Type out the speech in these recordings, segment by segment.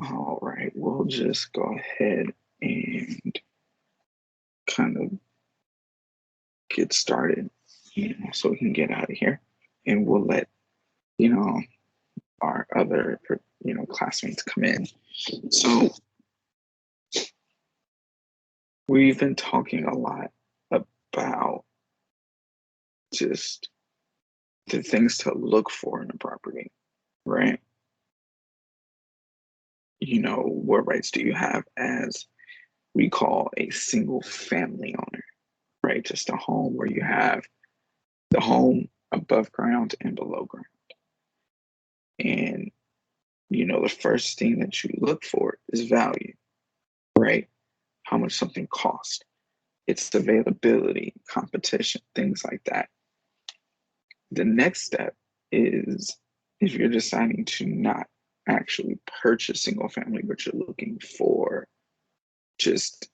All right, we'll just go ahead and kind of get started, so we can get out of here, and we'll let our other classmates come in. So we've been talking a lot about just the things to look for in a property, right? What rights do you have as we call a single family owner, right? Just a home where you have the home above ground and below ground. And, the first thing that you look for is value, right? How much something costs, its availability, competition, things like that. The next step is if you're deciding to not actually purchase single family, but you're looking for just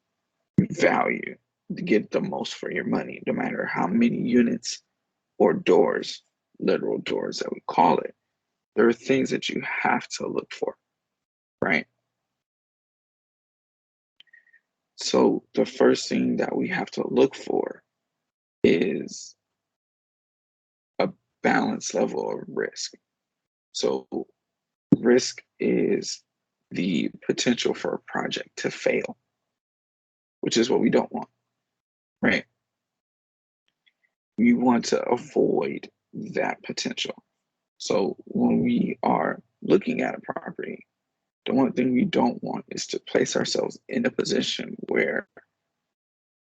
value to get the most for your money, no matter how many units or doors, literal doors that we call it, there are things that you have to look for, right? So the first thing that we have to look for is a balanced level of risk. So risk is the potential for a project to fail, which is what we don't want, right? We want to avoid that potential. So when we are looking at a property, the one thing we don't want is to place ourselves in a position where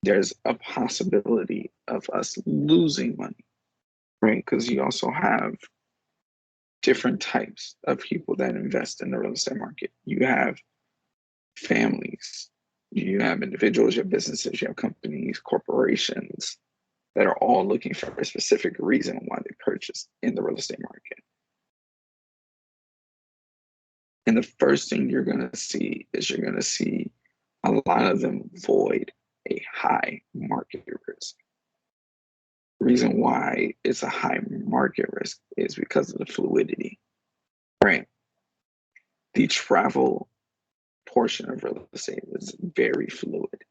there's a possibility of us losing money, right? Because you also have different types of people that invest in the real estate market. You have families, you have individuals, you have businesses, you have companies, corporations that are all looking for a specific reason why they purchase in the real estate market. And the first thing you're going to see is you're going to see a lot of them void a high market risk. The reason why it's a high market risk is because of the fluidity, right? The travel portion of real estate is very fluid.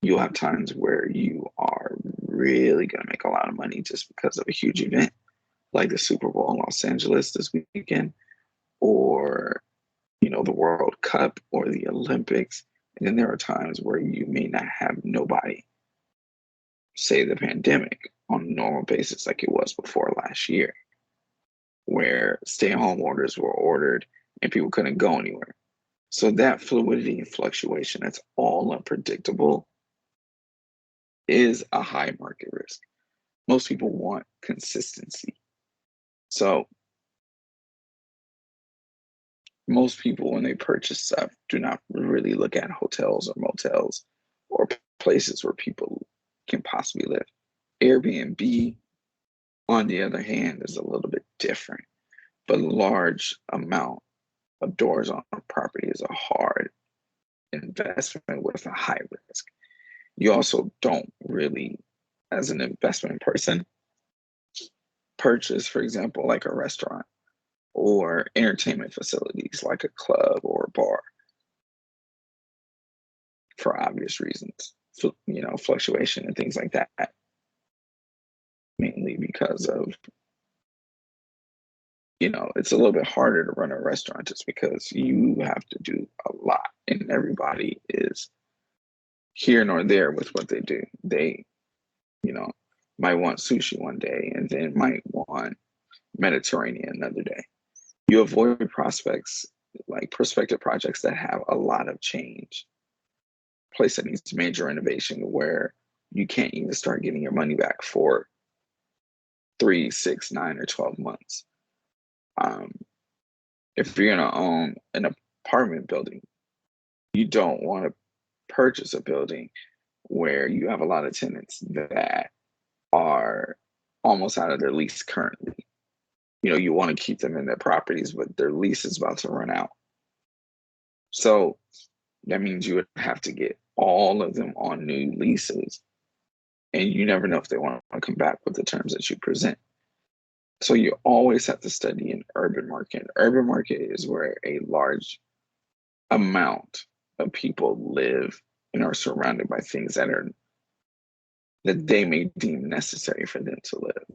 You'll have times where you are really going to make a lot of money just because of a huge event like the Super Bowl in Los Angeles this weekend, or for, the World Cup or the Olympics. And then there are times where you may not have nobody, say the pandemic, on a normal basis like it was before last year, where stay-at-home orders were ordered and people couldn't go anywhere. So that fluidity and fluctuation, that's all unpredictable, is a high market risk. Most people want consistency. So most people, when they purchase stuff, do not really look at hotels or motels or places where people can possibly live. Airbnb, on the other hand, is a little bit different, but a large amount of doors on a property is a hard investment with a high risk. You also don't really, as an investment person, purchase, for example, like a restaurant or entertainment facilities like a club or a bar, for obvious reasons, fluctuation and things like that, mainly because of, it's a little bit harder to run a restaurant just because you have to do a lot and everybody is here nor there with what they do. They, might want sushi one day and then might want Mediterranean another day. You avoid prospective projects that have a lot of change, place that needs major renovation where you can't even start getting your money back for 3, 6, 9, or 12 months. If you're going to own an apartment building, you don't want to purchase a building where you have a lot of tenants that are almost out of their lease currently. You want to keep them in their properties, but their lease is about to run out. So that means you would have to get all of them on new leases. And you never know if they want to come back with the terms that you present. So you always have to study an urban market. Urban market is where a large amount of people live and are surrounded by things that they may deem necessary for them to live.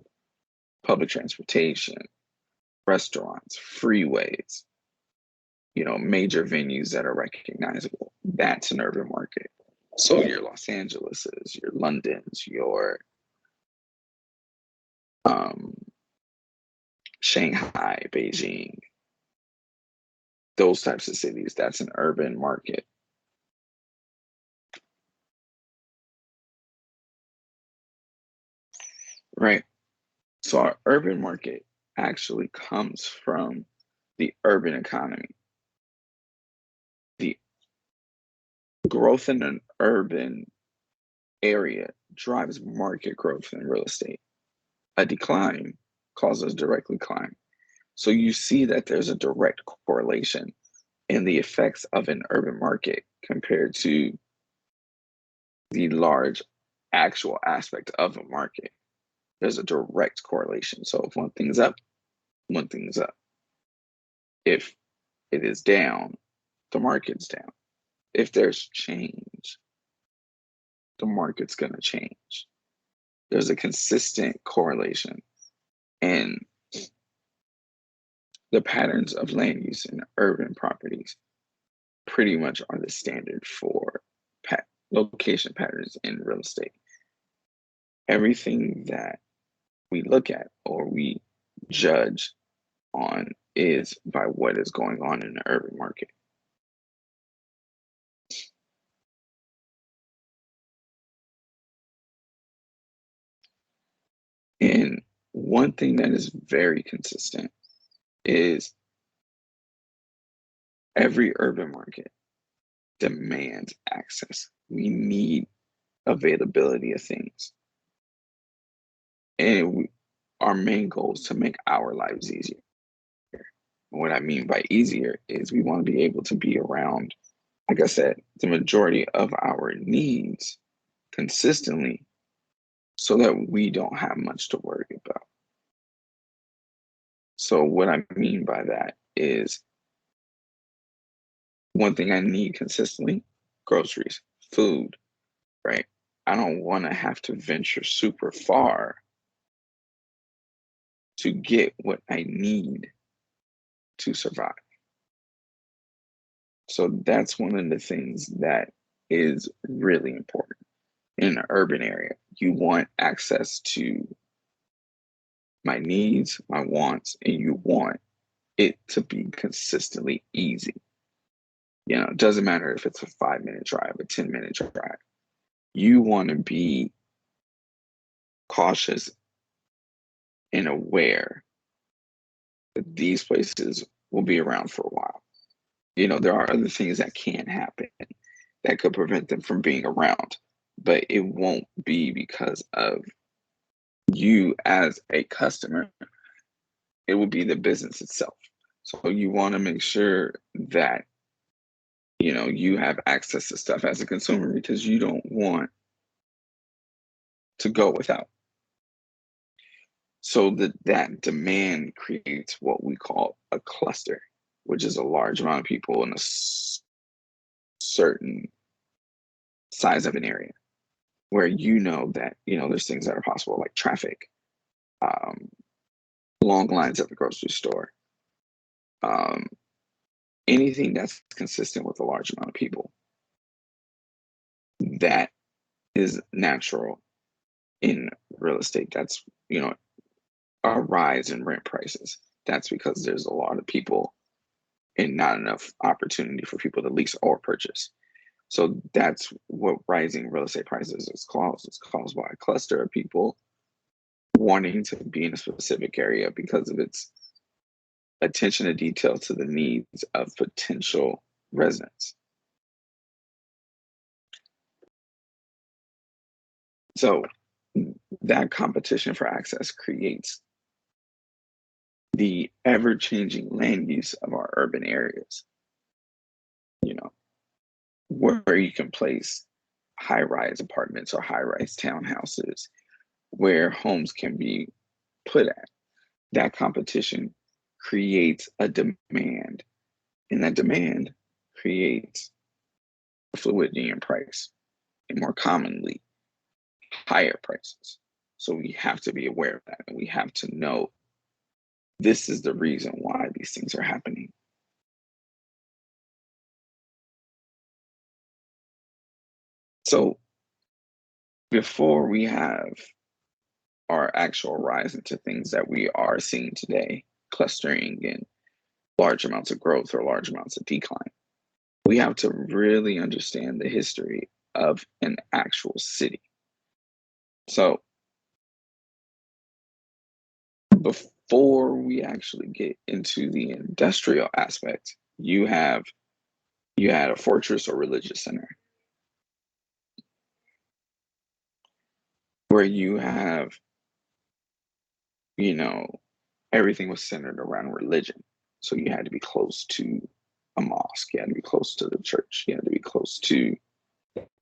Public transportation, restaurants, freeways, major venues that are recognizable. That's an urban market. So your Los Angeleses, your Londons, your Shanghai, Beijing, those types of cities, that's an urban market. Right. So our urban market actually comes from the urban economy. The growth in an urban area drives market growth in real estate. A decline causes direct decline. So you see that there's a direct correlation in the effects of an urban market compared to the large actual aspect of a market. There's a direct correlation. So if one thing's up, one thing's up. If it is down, the market's down. If there's change, the market's going to change. There's a consistent correlation. And the patterns of land use in urban properties pretty much are the standard for location patterns in real estate. Everything that we look at or we judge on is by what is going on in the urban market. And one thing that is very consistent is every urban market demands access. We need availability of things. And our main goal is to make our lives easier. And what I mean by easier is we want to be able to be around, like I said, the majority of our needs consistently so that we don't have much to worry about. So what I mean by that is one thing I need consistently, groceries, food, right? I don't want to have to venture super far to get what I need to survive. So that's one of the things that is really important in an urban area. You want access to my needs, my wants, and you want it to be consistently easy. It doesn't matter if it's a 5-minute drive, a 10-minute drive. You want to be cautious and aware that these places will be around for a while. There are other things that can happen that could prevent them from being around, but it won't be because of you as a customer. It will be the business itself. So you want to make sure that you have access to stuff as a consumer because you don't want to go without. So that demand creates what we call a cluster, which is a large amount of people in a certain size of an area where that there's things that are possible like traffic, long lines at the grocery store, um, anything that's consistent with a large amount of people. That is natural in real estate. That's a rise in rent prices. That's because there's a lot of people and not enough opportunity for people to lease or purchase. So that's what rising real estate prices is caused. It's caused by a cluster of people wanting to be in a specific area because of its attention to detail to the needs of potential residents. So that competition for access creates the ever-changing land use of our urban areas, where you can place high-rise apartments or high-rise townhouses where homes can be put at. That competition creates a demand, and that demand creates fluidity in price, and more commonly, higher prices. So we have to be aware of that, and we have to know this is the reason why these things are happening. So before we have our actual rise into things that we are seeing today, clustering and large amounts of growth or large amounts of decline, we have to really understand the history of an actual city. So before we actually get into the industrial aspect, you had a fortress or religious center where you have, everything was centered around religion. So you had to be close to a mosque, you had to be close to the church, you had to be close to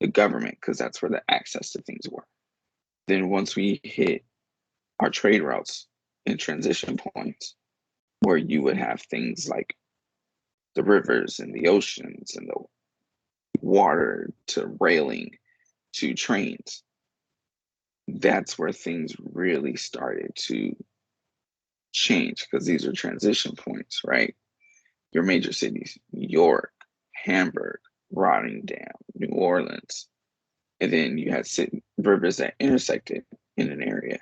the government because that's where the access to things were. Then once we hit our trade routes and transition points, where you would have things like the rivers and the oceans and the water to railing to trains, that's where things really started to change because these are transition points, right? Your major cities, New York, Hamburg, Rotterdam, New Orleans. And then you had rivers that intersected in an area,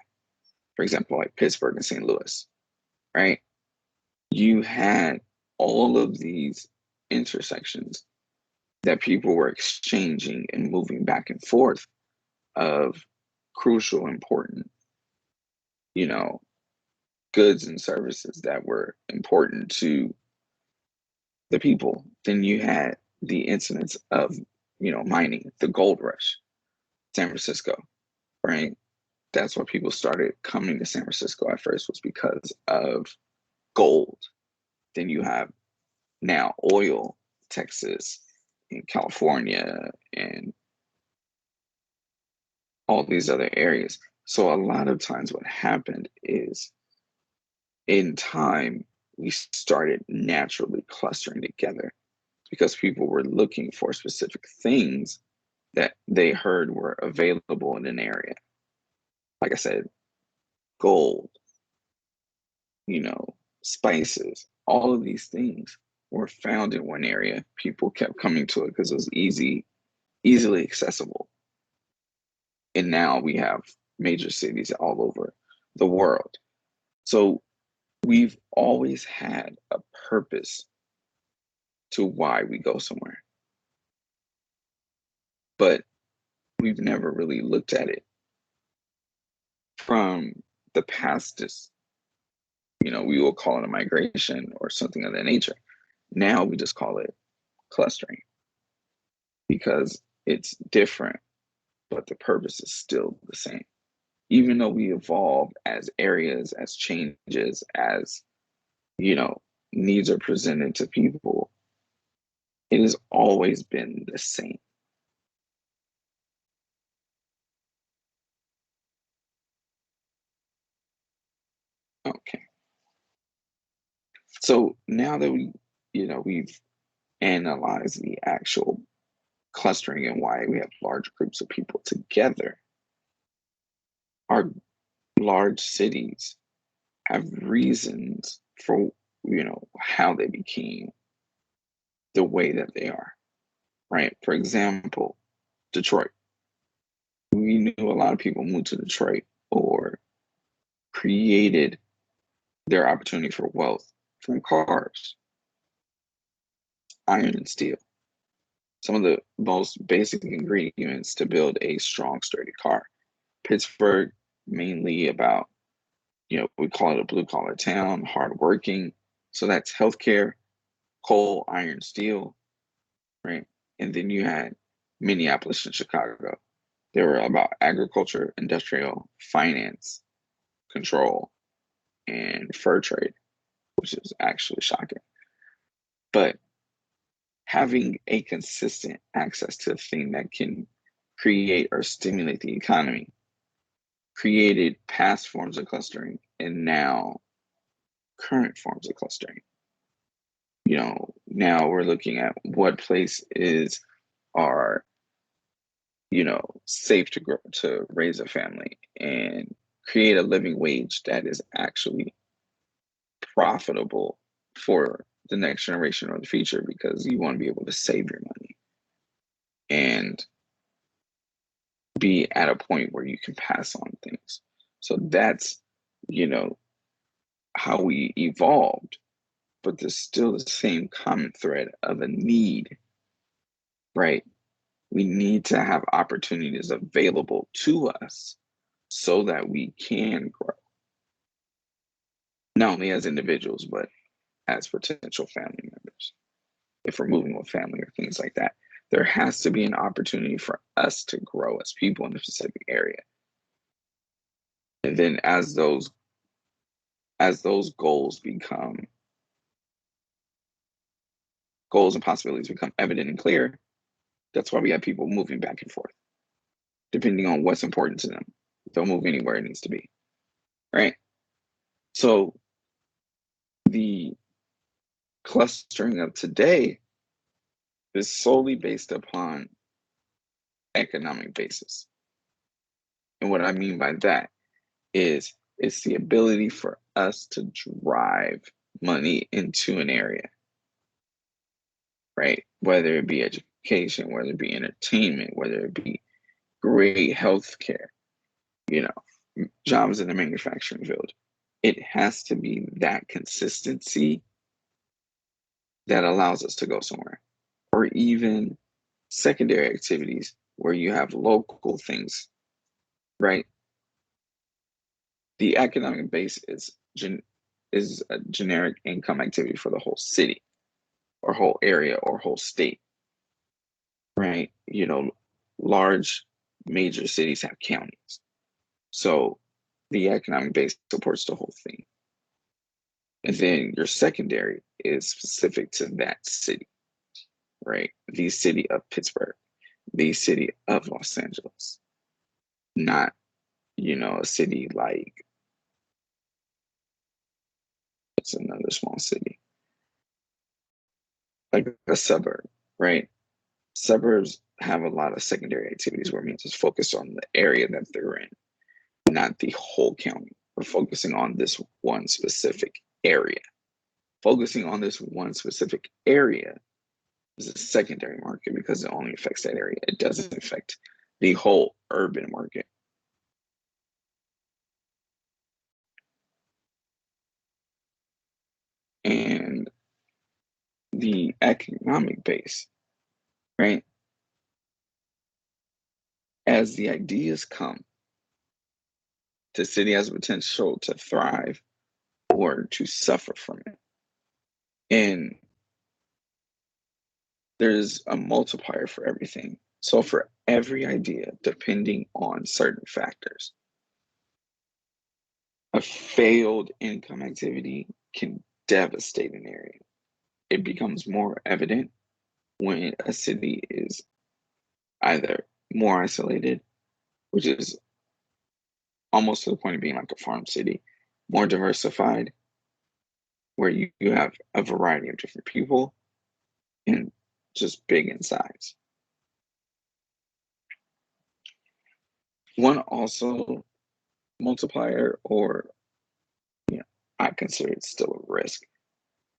for example, like Pittsburgh and St. Louis, right? You had all of these intersections that people were exchanging and moving back and forth of crucial, important, goods and services that were important to the people. Then you had the incidents of, mining, the gold rush, San Francisco, right? That's why people started coming to San Francisco at first was because of gold. Then you have now oil, Texas, and California, and all these other areas. So a lot of times what happened is in time, we started naturally clustering together because people were looking for specific things that they heard were available in an area. Like I said, gold, spices, all of these things were found in one area, people kept coming to it because it was easily accessible. And now we have major cities all over the world. So we've always had a purpose to why we go somewhere, but we've never really looked at it from the past. We will call it a migration or something of that nature. Now we just call it clustering because it's different, but the purpose is still the same. Even though we evolve as areas, as changes, as, needs are presented to people, it has always been the same. Okay. So now that we've analyzed the actual clustering and why we have large groups of people together, our large cities have reasons for, how they became the way that they are, right? For example, Detroit. We knew a lot of people moved to Detroit or created their opportunity for wealth from cars, iron and steel. Some of the most basic ingredients to build a strong, sturdy car. Pittsburgh, mainly about, we call it a blue collar town, hardworking. So that's healthcare, coal, iron, steel, right? And then you had Minneapolis and Chicago. They were about agriculture, industrial, finance, control, and fur trade, which is actually shocking. But having a consistent access to a thing that can create or stimulate the economy created past forms of clustering and now current forms of clustering. Now we're looking at what places are, safe to grow, to raise a family and create a living wage that is actually profitable for the next generation or the future, because you want to be able to save your money and be at a point where you can pass on things. So that's, you know, how we evolved, but there's still the same common thread of a need, right? We need to have opportunities available to us so that we can grow, not only as individuals, but as potential family members. If we're moving with family or things like that, there has to be an opportunity for us to grow as people in a specific area. And then as those goals and possibilities become evident and clear, that's why we have people moving back and forth, depending on what's important to them. They'll move anywhere it needs to be, right? So the clustering of today is solely based upon economic basis. And what I mean by that is it's the ability for us to drive money into an area, right? Whether it be education, whether it be entertainment, whether it be great healthcare, you know, jobs in the manufacturing field. It has to be that consistency that allows us to go somewhere, or even secondary activities where you have local things, right? The economic base is a generic income activity for the whole city or whole area or whole state, right? Large major cities have counties. So the economic base supports the whole thing. And then your secondary is specific to that city, right? The city of Pittsburgh, the city of Los Angeles, not, a city like, it's another small city, like a suburb, right? Suburbs have a lot of secondary activities where it means it's focused on the area that they're in, not the whole county. We're focusing on this one specific area. Focusing on this one specific area is a secondary market because it only affects that area. It doesn't affect the whole urban market. And the economic base, right? As the ideas come, the city has the potential to thrive or to suffer from it. And there's a multiplier for everything. So for every idea, depending on certain factors, a failed income activity can devastate an area. It becomes more evident when a city is either more isolated, which is almost to the point of being like a farm city, more diversified, where you have a variety of different people and just big in size. One also multiplier, or I consider it still a risk,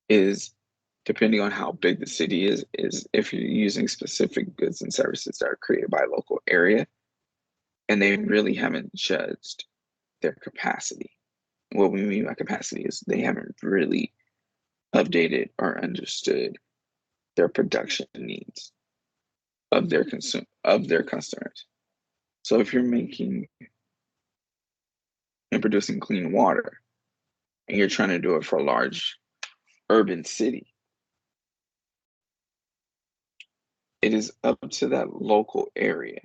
is depending on how big the city is if you're using specific goods and services that are created by a local area and they really haven't judged their capacity. What we mean by capacity is they haven't really updated or understood their production needs of their customers. So if you're making and producing clean water and you're trying to do it for a large urban city, it is up to that local area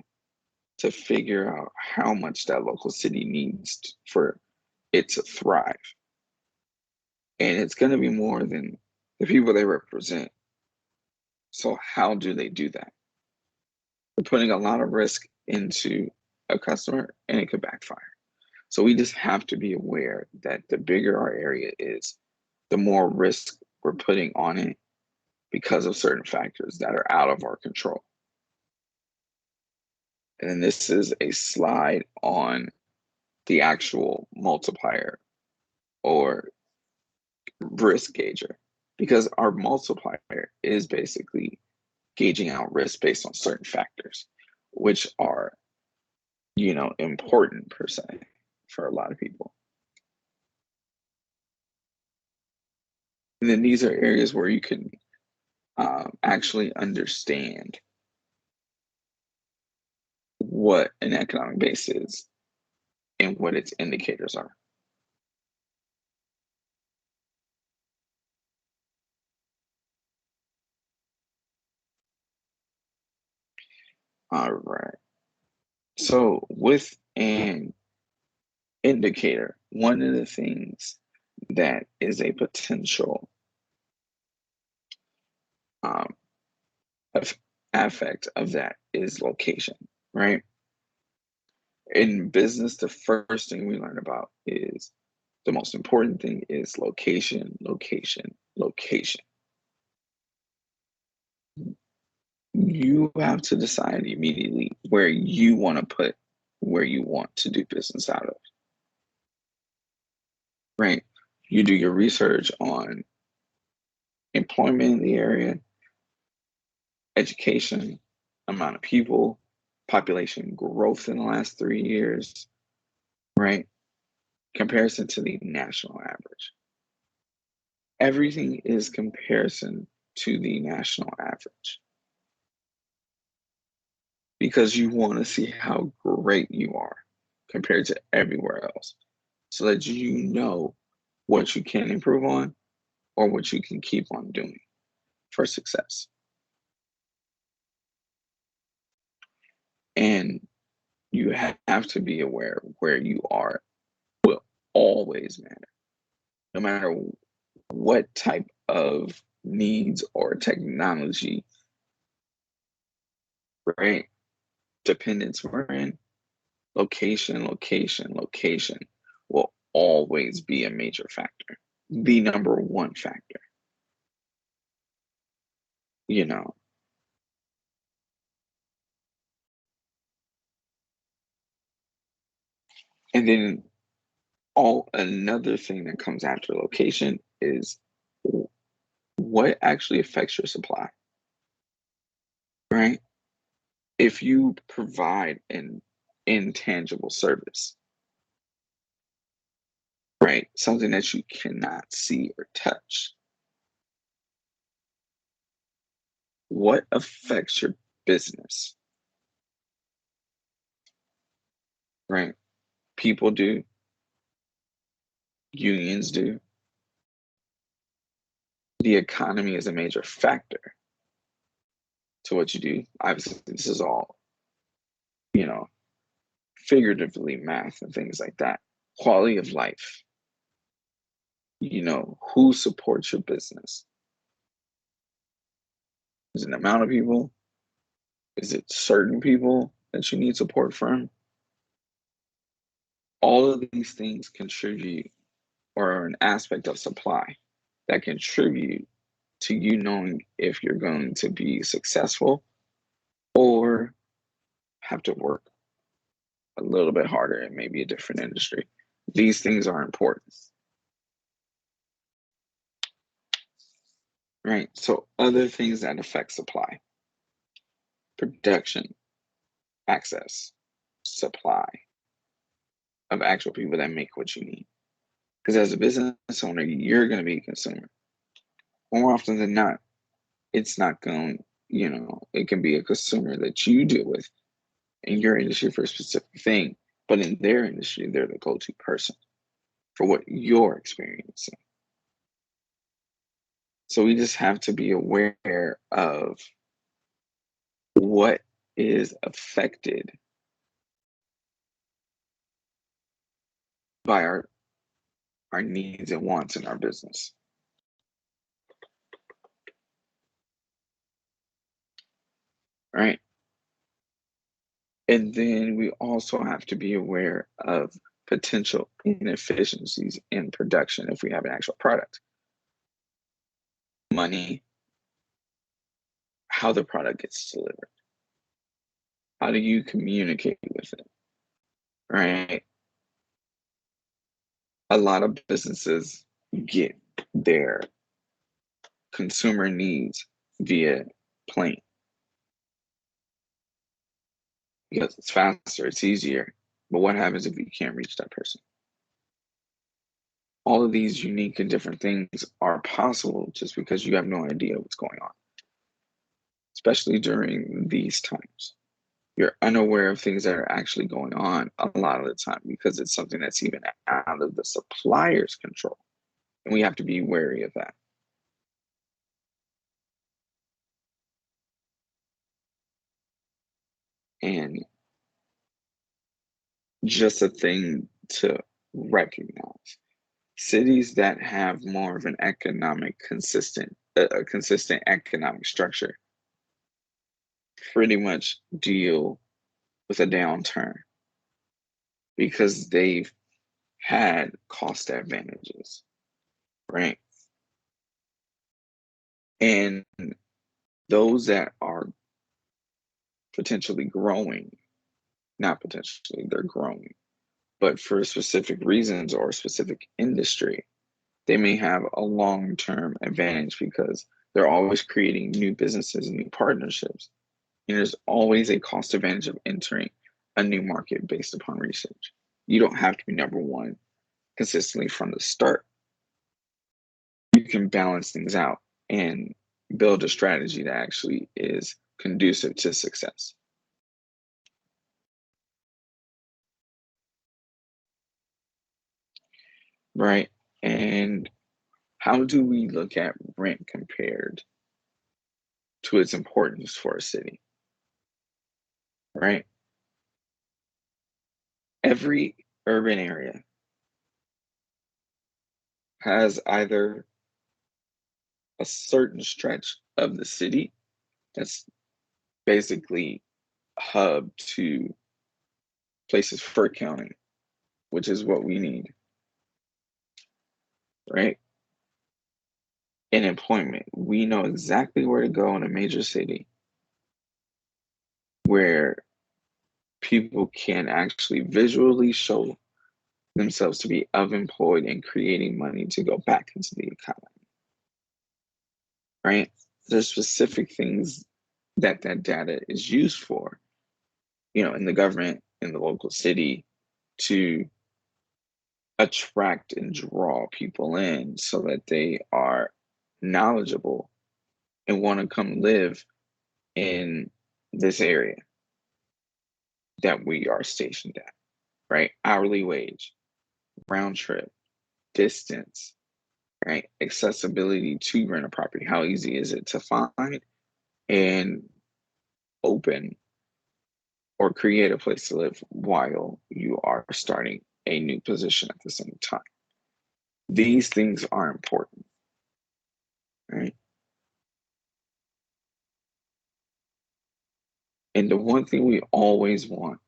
to figure out how much that local city needs for it to thrive. And it's going to be more than the people they represent. So, how do they do that? They're putting a lot of risk into a customer and it could backfire. So, we just have to be aware that the bigger our area is, the more risk we're putting on it because of certain factors that are out of our control. And this is a slide on the actual multiplier or risk gauger, because our multiplier is basically gauging out risk based on certain factors, which are, important per se for a lot of people. And then these are areas where you can actually understand what an economic base is and what its indicators are. All right. So with an indicator, one of the things that is a potential um, affect of that is location, right? In business, the first thing we learn about is the most important thing is location, location, location. You have to decide immediately where you want to put where you want to do business out of, right? You do your research on employment in the area, education, amount of people, population growth in the last 3 years, right? Comparison to the national average. Everything is comparison to the national average because you want to see how great you are compared to everywhere else so that you know what you can improve on or what you can keep on doing for success. And you have to be aware where you are will always matter, no matter what type of needs or technology, right? Dependence we're in, location, location, location will always be a major factor, the number one factor, you know. And then all another thing that comes after location is what actually affects your supply, right? If you provide an intangible service, right? Something that you cannot see or touch, what affects your business, right? People do, unions do. The economy is a major factor to what you do. Obviously, this is all, you know, figuratively math and things like that. Quality of life, who supports your business? Is it an amount of people? Is it certain people that you need support from? All of these things contribute or are an aspect of supply that contribute to you knowing if you're going to be successful or have to work a little bit harder in maybe a different industry. These things are important, right? So other things that affect supply: production, access, supply of actual people that make what you need. Because as a business owner, you're going to be a consumer. More often than not, it's not going, it can be a consumer that you deal with in your industry for a specific thing, but in their industry, they're the go to person for what you're experiencing. So we just have to be aware of what is affected by our needs and wants in our business. Right. And then we also have to be aware of potential inefficiencies in production if we have an actual product. Money, how the product gets delivered. How do you communicate with it? Right? A lot of businesses get their consumer needs via plane because it's faster, it's easier. But what happens if you can't reach that person? All of these unique and different things are possible just because you have no idea what's going on, especially during these times. You're unaware of things that are actually going on a lot of the time because it's something that's even out of the supplier's control. And we have to be wary of that. And just a thing to recognize. Cities that have more of an economic a consistent economic structure pretty much deal with a downturn because they've had cost advantages, right? And those that are potentially growing, not potentially, they're growing, but for specific reasons or a specific industry, they may have a long-term advantage because they're always creating new businesses and new partnerships. And there's always a cost advantage of entering a new market based upon research. You don't have to be number one consistently from the start. You can balance things out and build a strategy that actually is conducive to success. Right? And how do we look at rent compared to its importance for a city? Right? Every urban area has either a certain stretch of the city that's basically hub to places for accounting, which is what we need, right? In employment, we know exactly where to go in a major city where people can actually visually show themselves to be of employed and creating money to go back into the economy. right? There's specific things that that data is used for, in the government, in the local city, to attract and draw people in so that they are knowledgeable and want to come live in this area that we are stationed at, right? Hourly wage, round trip, distance, right? Accessibility to rent a property. How easy is it to find and open or create a place to live while you are starting a new position at the same time? These things are important, right? And the one thing we always want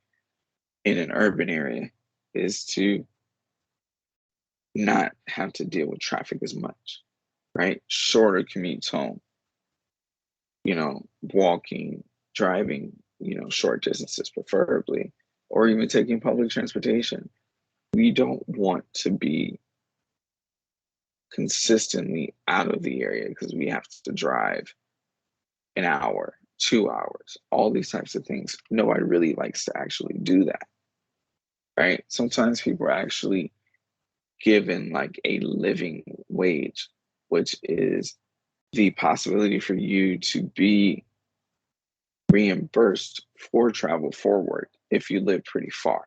in an urban area is to not have to deal with traffic as much, right? Shorter commutes home, walking, driving, short distances preferably, or even taking public transportation. We don't want to be consistently out of the area because we have to drive an hour, 2 hours, all these types of things. Nobody really likes to actually do that, right? Sometimes people are actually given like a living wage, which is the possibility for you to be reimbursed for travel forward if you live pretty far.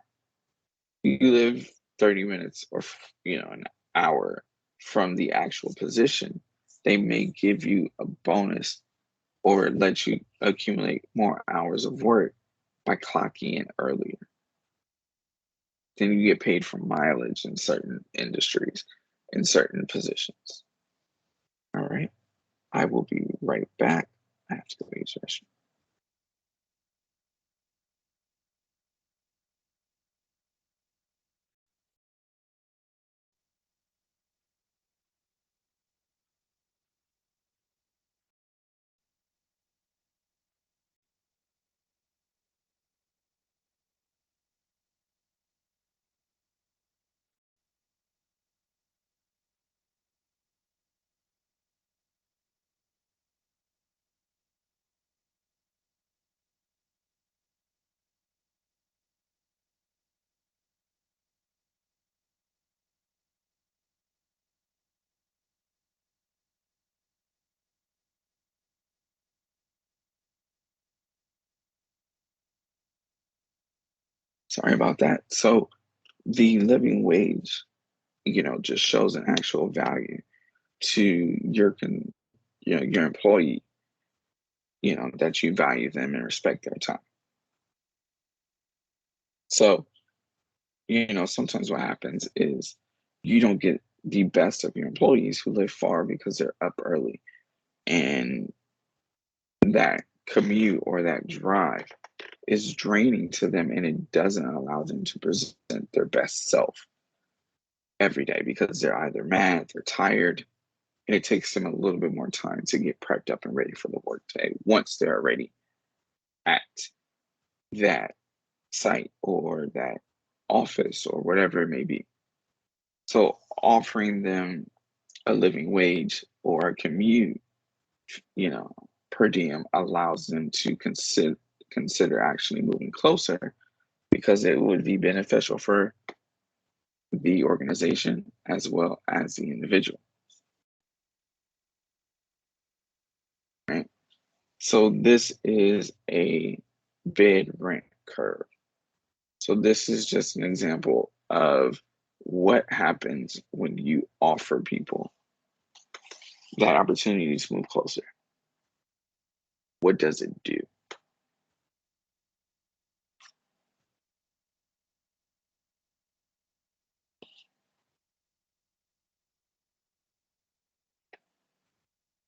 You live 30 minutes or an hour from the actual position, they may give you a bonus or let you accumulate more hours of work by clocking in earlier. Then you get paid for mileage in certain industries, in certain positions. All right. I will be right back after the session. Sorry about that. So the living wage, just shows an actual value to your employee, that you value them and respect their time. So, sometimes what happens is you don't get the best of your employees who live far because they're up early. And that commute or that drive is draining to them and it doesn't allow them to present their best self every day because they're either mad, they're tired, and it takes them a little bit more time to get prepped up and ready for the workday once they're already at that site or that office or whatever it may be. So offering them a living wage or a commute, you know, per diem allows them to consider actually moving closer because it would be beneficial for the organization as well as the individual, right? So this is a bid rent curve. So this is just an example of what happens when you offer people that opportunity to move closer. What does it do?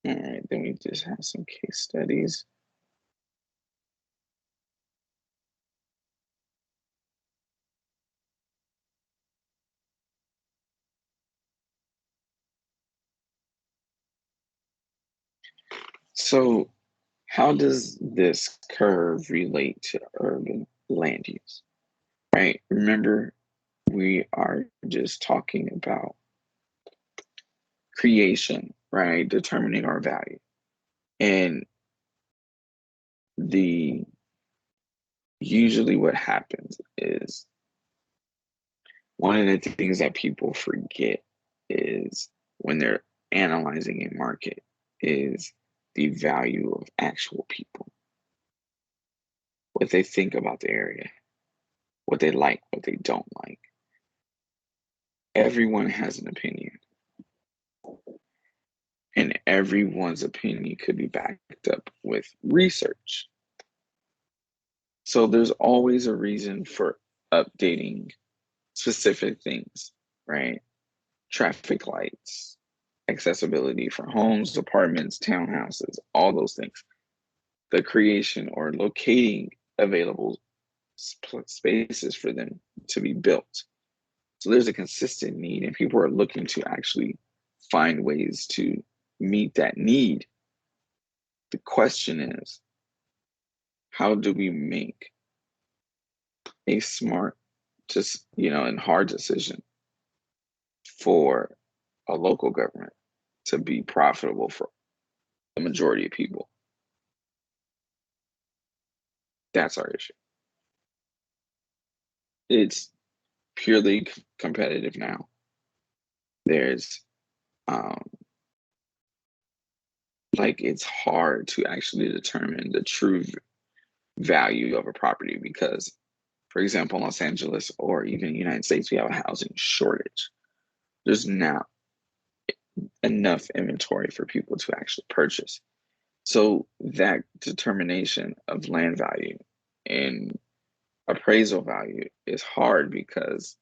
All right, then we just have some case studies. So how does this curve relate to urban land use, right? Remember, we are just talking about creation, right? Determining our value. And usually what happens is one of the things that people forget is when they're analyzing a market is the value of actual people, what they think about the area, what they like, what they don't like. Everyone has an opinion, and everyone's opinion could be backed up with research. So there's always a reason for updating specific things, right? Traffic lights, accessibility for homes, apartments, townhouses, all those things. The creation or locating available spaces for them to be built. So there's a consistent need, and people are looking to actually find ways to meet that need. The question is, how do we make a smart, just, and hard decision for a local government to be profitable for the majority of people? That's our issue. It's purely competitive now. There's um, it's hard to actually determine the true value of a property because, for example, in Los Angeles or even the United States, we have a housing shortage. There's not enough inventory for people to actually purchase. So that determination of land value and appraisal value is hard because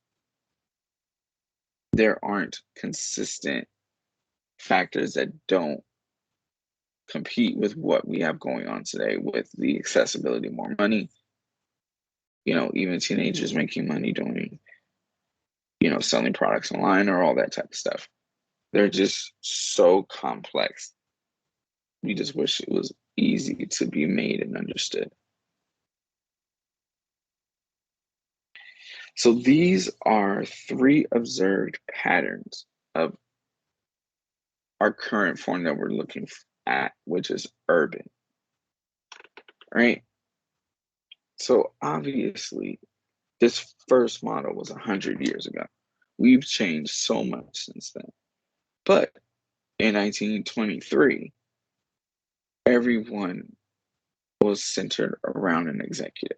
there aren't consistent factors that don't compete with what we have going on today with the accessibility, more money, even teenagers making money doing, selling products online or all that type of stuff. They're just so complex. We just wish it was easy to be made and understood. So these are 3 observed patterns of our current form that we're looking at, which is urban, right? So obviously, this first model was 100 years ago. We've changed so much since then. But in 1923, everyone was centered around an executive,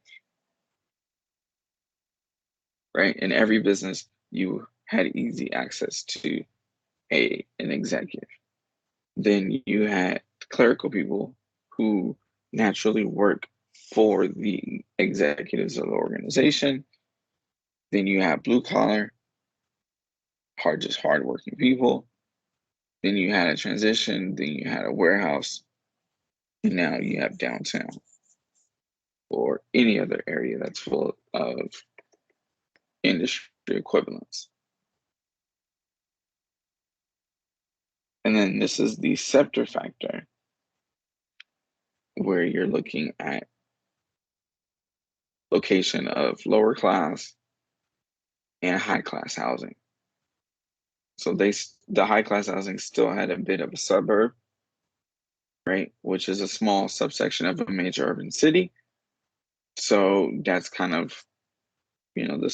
right? In every business, you had easy access to an executive. Then you had clerical people who naturally work for the executives of the organization. Then you have blue collar, just hardworking people. Then you had a transition. Then you had a warehouse. And now you have downtown or any other area that's full of industry equivalents. And then this is the scepter factor, where you're looking at location of lower class and high class housing. So the high class housing still had a bit of a suburb, right, which is a small subsection of a major urban city. So that's kind of, the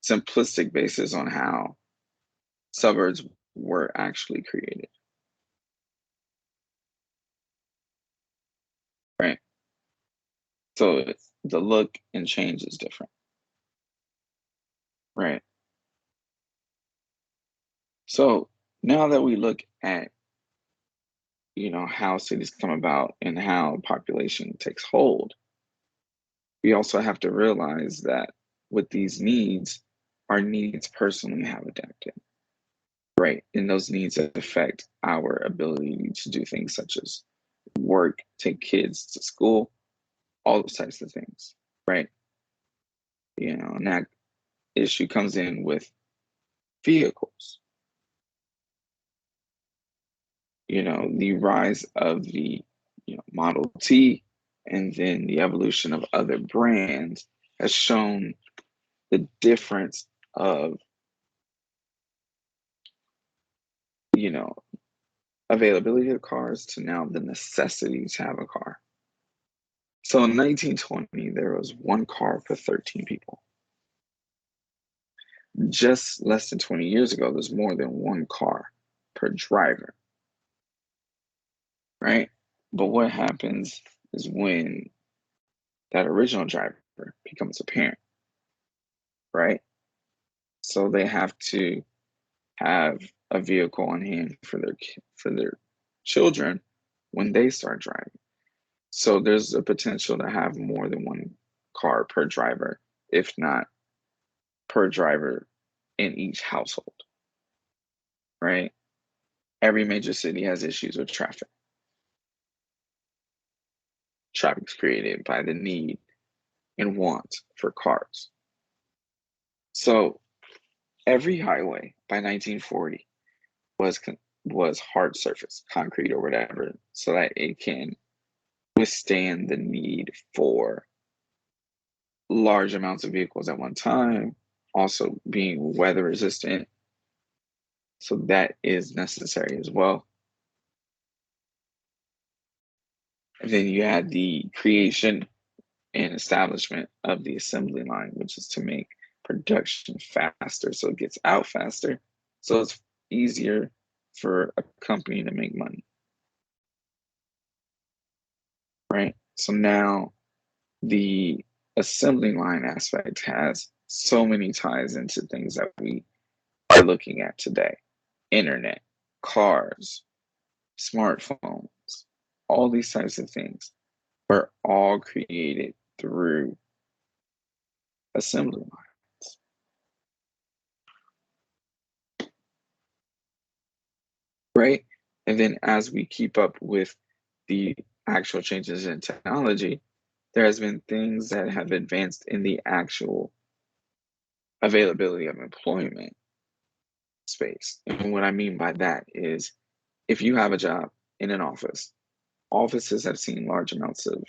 simplistic basis on how suburbs were actually created, right? So the look and change is different, right? So now that we look at, how cities come about and how population takes hold, we also have to realize that with these needs, our needs personally have adapted, right? And those needs affect our ability to do things such as work, take kids to school, all those types of things, right? And that issue comes in with vehicles, the rise of the Model T and then the evolution of other brands has shown the difference of, you know, availability of cars to now the necessity to have a car. So in 1920, there was one car per 13 people. Just less than 20 years ago, there's more than one car per driver, right? But what happens is when that original driver becomes a parent, right? So they have to have a vehicle on hand for their children when they start driving. So there's a potential to have more than one car per driver, if not per driver in each household, right? Every major city has issues with traffic. Traffic is created by the need and want for cars. So every highway by 1940 was was hard surface, concrete or whatever, so that it can withstand the need for large amounts of vehicles at one time, also being weather resistant. So that is necessary as well. And then you had the creation and establishment of the assembly line, which is to make production faster so it gets out faster. So it's easier for a company to make money, right? So now the assembly line aspect has so many ties into things that we are looking at today: internet, cars, smartphones, all these types of things were all created through assembly lines, right? And then as we keep up with the actual changes in technology, there has been things that have advanced in the actual availability of employment space. And what I mean by that is if you have a job in an office, offices have seen large amounts of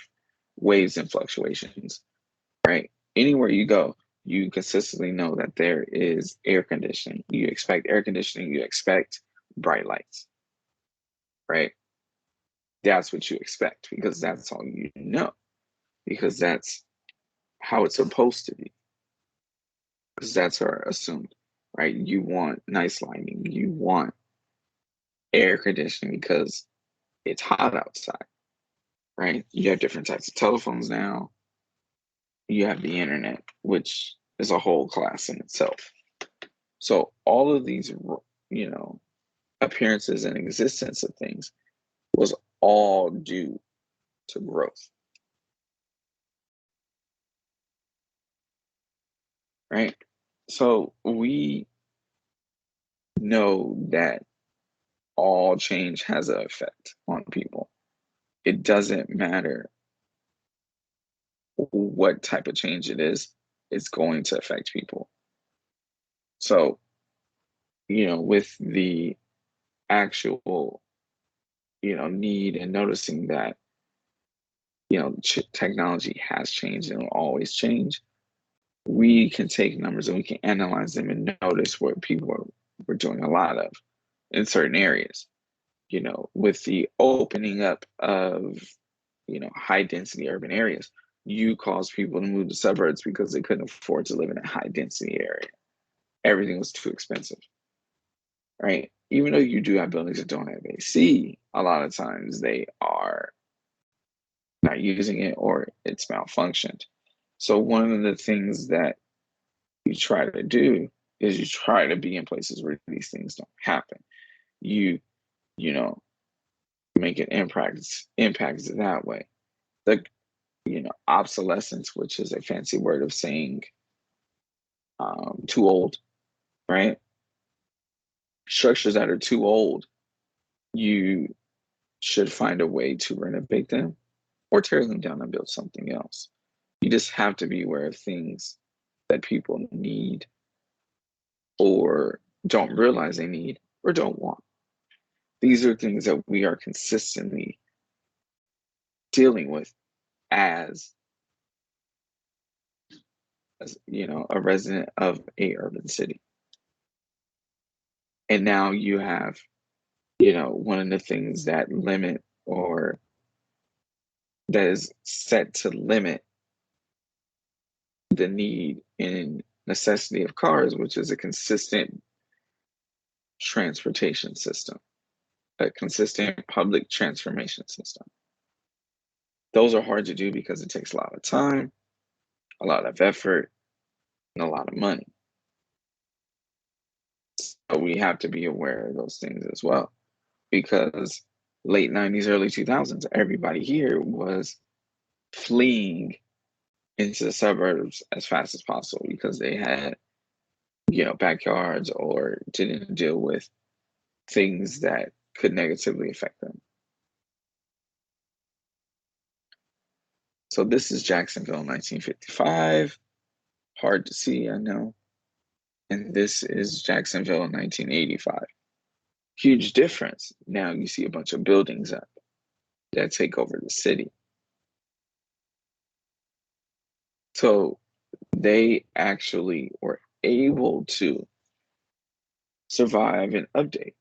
waves and fluctuations, right? Anywhere you go, you consistently know that there is air conditioning. You expect air conditioning, you expect bright lights, right? That's what you expect because that's all you know, because that's how it's supposed to be, because that's our assumed, right? You want nice lighting, you want air conditioning because it's hot outside, right? You have different types of telephones now. You have the internet, which is a whole class in itself. So all of these, you know, appearances and existence of things was all due to growth, right? So we know that all change has an effect on people. It doesn't matter what type of change it is, it's going to affect people. So, with the actual, need and noticing that, technology has changed and will always change, we can take numbers and we can analyze them and notice what people were doing a lot of in certain areas. With the opening up of, high density urban areas, you cause people to move to suburbs because they couldn't afford to live in a high density area. Everything was too expensive, right? Even though you do have buildings that don't have AC, a lot of times they are not using it or it's malfunctioned. So one of the things that you try to do is you try to be in places where these things don't happen. You, you know, make it impacts it that way. The obsolescence, which is a fancy word of saying too old, right? Structures that are too old, you should find a way to renovate them or tear them down and build something else. You just have to be aware of things that people need or don't realize they need or don't want. These are things that we are consistently dealing with as a resident of a urban city. And now you have one of the things that limit or that is set to limit the need and necessity of cars, which is a consistent transportation system, a consistent public transformation system. Those are hard to do because it takes a lot of time, a lot of effort, and a lot of money. So we have to be aware of those things as well, because late 90s, early 2000s, everybody here was fleeing into the suburbs as fast as possible because they had, backyards or didn't deal with things that could negatively affect them. So this is Jacksonville, 1955. Hard to see, I know. And this is Jacksonville, 1985. Huge difference. Now you see a bunch of buildings up that take over the city. So they actually were able to survive and update,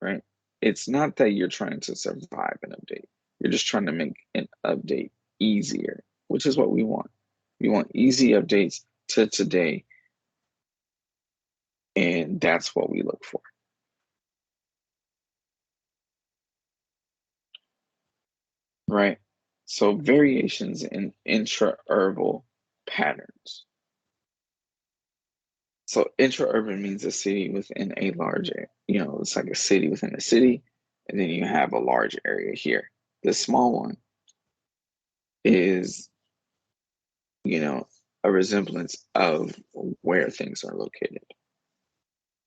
right? It's not that you're trying to survive an update. You're just trying to make an update easier, which is what we want. We want easy updates to today, and that's what we look for. Right? So variations in intra-urban patterns. So intra-urban means a city within a large area. It's like a city within a city, and then you have a large area here. The small one is, you know, a resemblance of where things are located.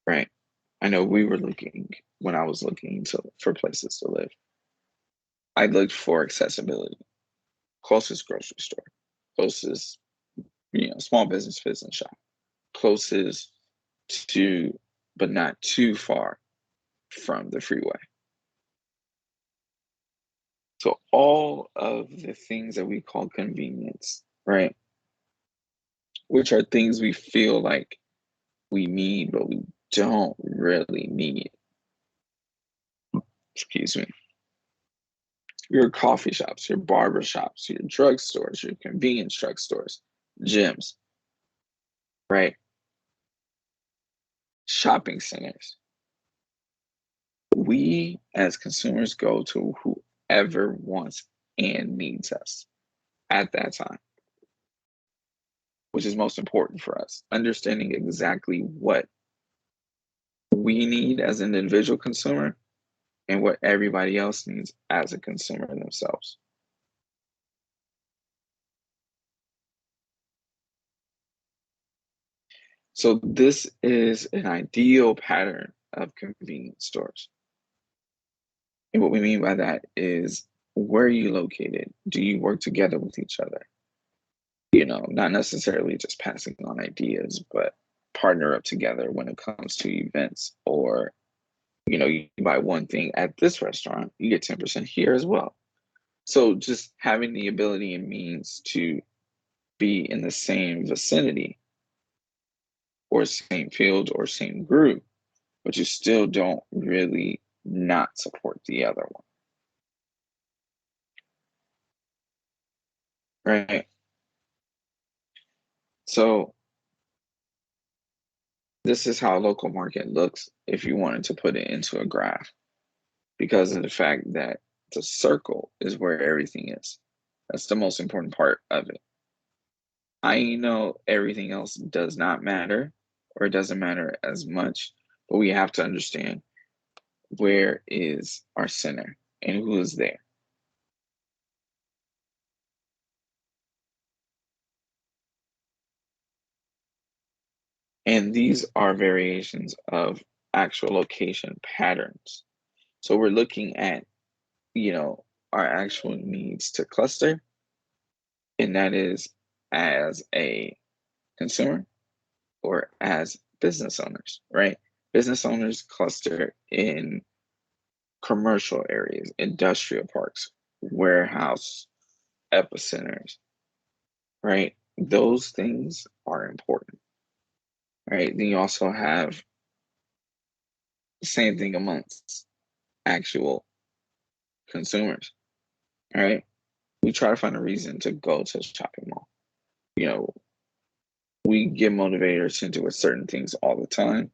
Right? I know we were looking when I was looking for places to live. I looked for accessibility, closest grocery store, closest, small business shop, closest to, but not too far from the freeway. So all of the things that we call convenience, right? Which are things we feel like we need, but we don't really need. Excuse me. Your coffee shops, your barber shops, your drugstores, your convenience drugstores, gyms, right? Shopping centers. We as consumers go to whoever wants and needs us at that time, which is most important for us. Understanding exactly what we need as an individual consumer and what everybody else needs as a consumer themselves. So this is an ideal pattern of convenience stores. And what we mean by that is, where are you located? Do you work together with each other? Not necessarily just passing on ideas, but partner up together when it comes to events, or, you buy one thing at this restaurant, you get 10% here as well. So just having the ability and means to be in the same vicinity or same field or same group, but you still don't really not support the other one. Right? So this is how a local market looks if you wanted to put it into a graph, because of the fact that the circle is where everything is. That's the most important part of it. I know everything else does not matter, or it doesn't matter as much, but we have to understand where is our center and who is there. And these are variations of actual location patterns. So we're looking at, our actual needs to cluster, and that is as a consumer or as business owners, right? Business owners cluster in commercial areas, industrial parks, warehouse epicenters, right? Those things are important, right? Then you also have the same thing amongst actual consumers, right? We try to find a reason to go to the shopping mall. You know, we get motivators into it certain things all the time,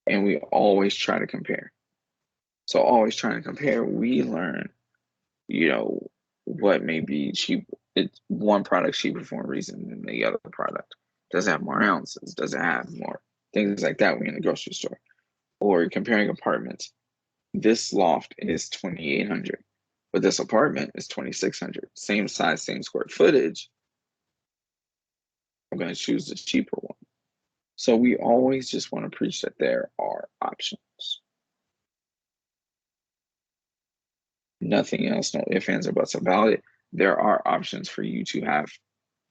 and we always try to compare. So always trying to compare, we learn, you know, what may be cheap. It's one product cheaper for a reason than the other product. Does it have more ounces? Does it have more things like that when you're in the grocery store? Or comparing apartments. This loft is 2,800, but this apartment is 2,600. Same size, same square footage. I'm going to choose the cheaper one. So we always just want to preach that there are options. Nothing else, no ifs, ands, or buts about it. There are options for you to have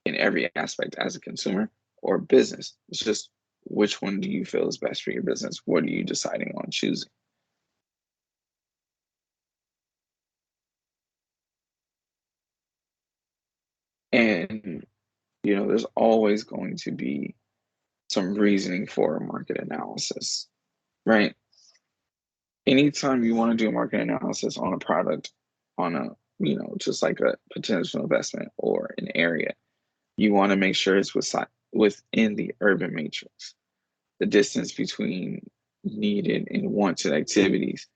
in every aspect as a consumer or business. It's just which one do you feel is best for your business? What are you deciding on choosing? And, there's always going to be some reasoning for a market analysis, right? Anytime you want to do a market analysis on a product, on a, just like a potential investment or an area, you want to make sure it's within the urban matrix. The distance between needed and wanted activities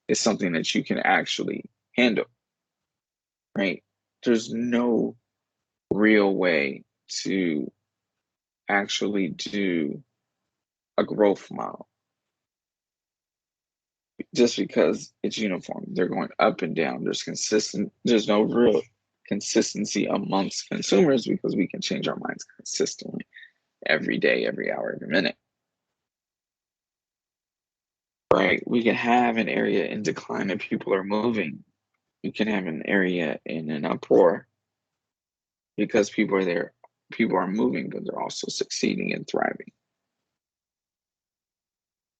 is something that you can actually handle, right? There's no real way to actually do a growth model just because it's uniform. They're going up and down. There's no real consistency amongst consumers because we can change our minds consistently every day, every hour, every minute. Right? We can have an area in decline and people are moving. We can have an area in an uproar because people are there. People are moving, but they're also succeeding and thriving.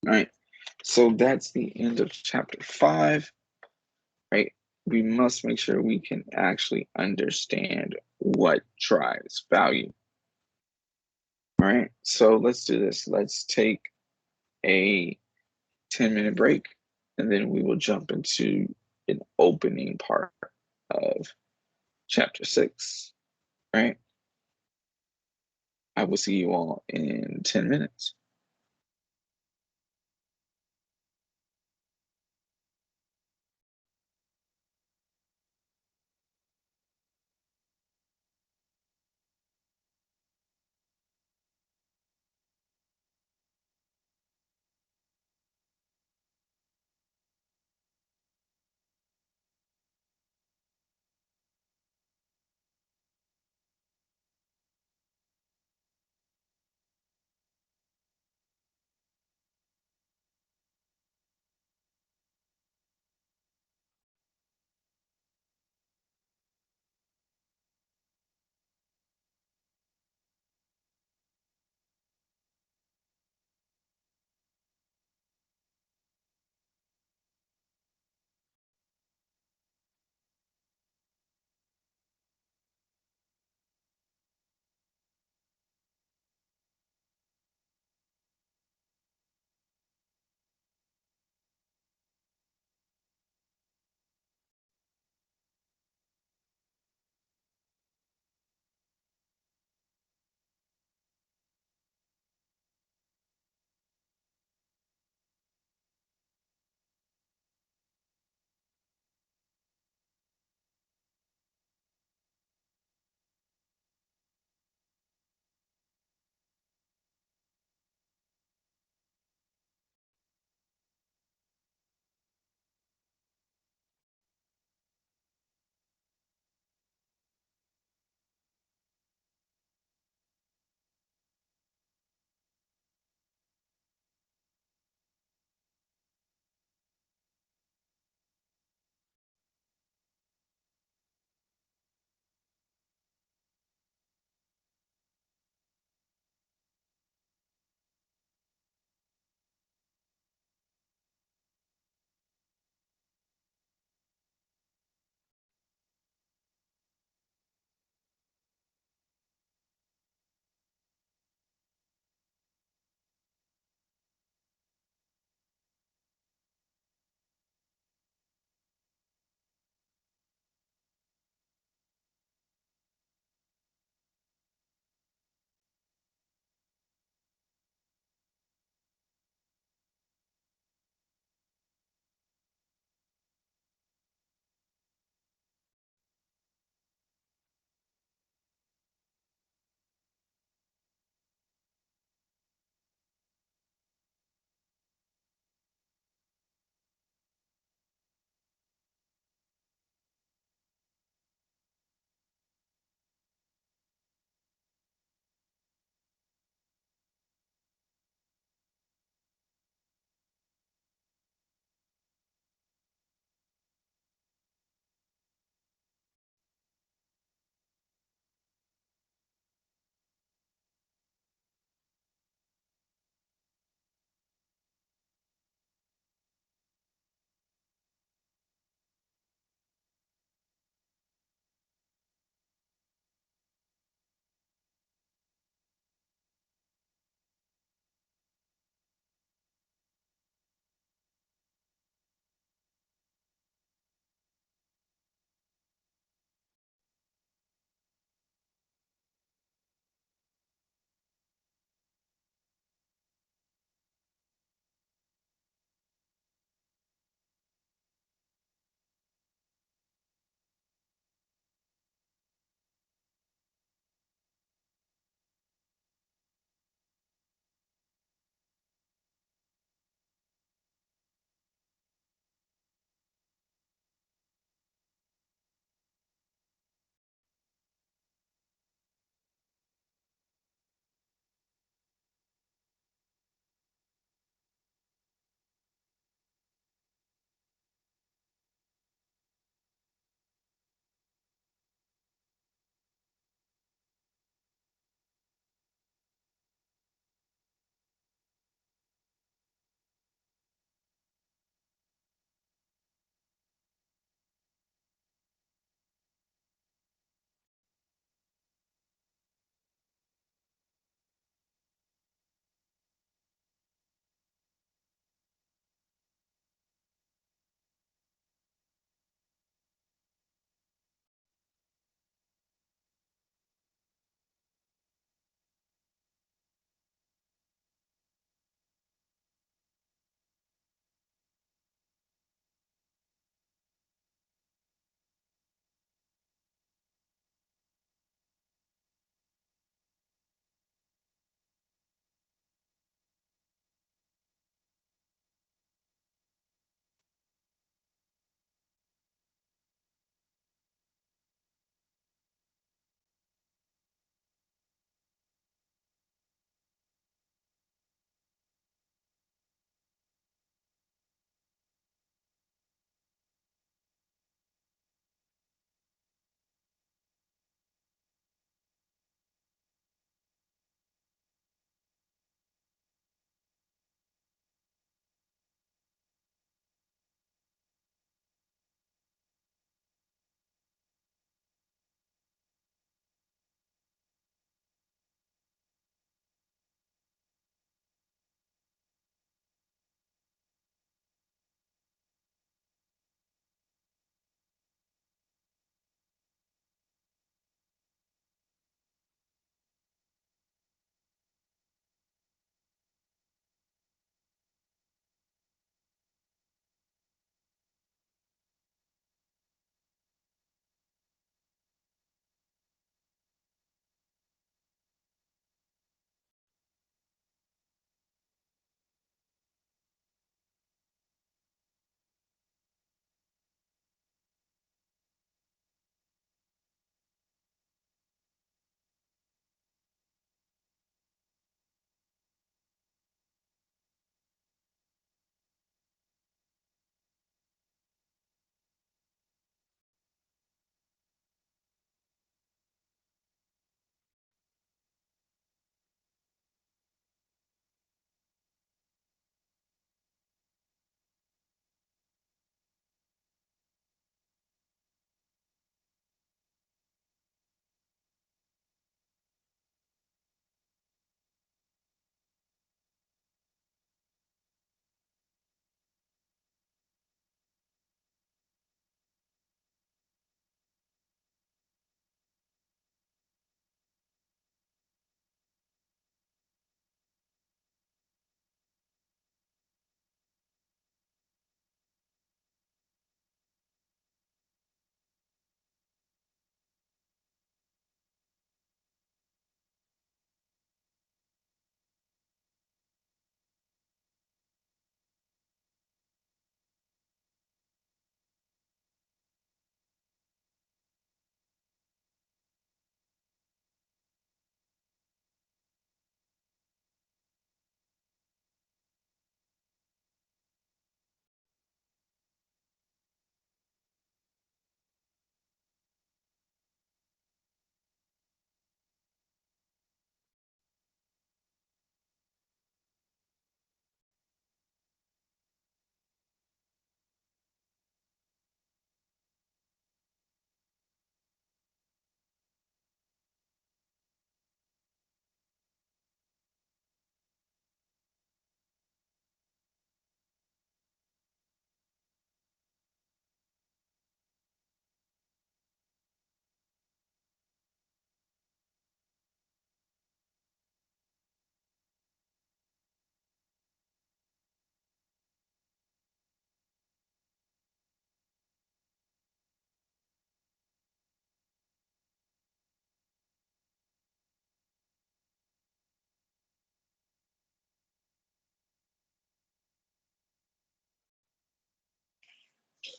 Right? So that's the end of chapter 5. Right? We must make sure we can actually understand what drives value. All right. So let's do this. Let's take a 10-minute break and then we will jump into an opening part of chapter 6. Right? I will see you all in 10 minutes.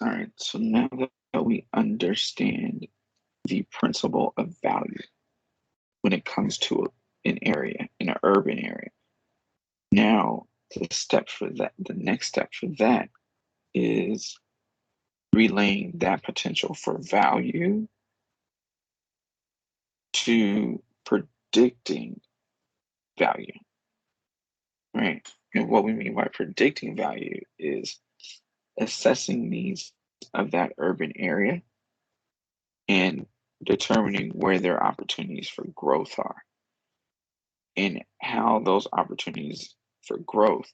All right, so now that we understand the principle of value when it comes to an area, in an urban area, now the next step for that is relaying that potential for value to predicting value, right? And what we mean by predicting value is assessing needs of that urban area and determining where their opportunities for growth are and how those opportunities for growth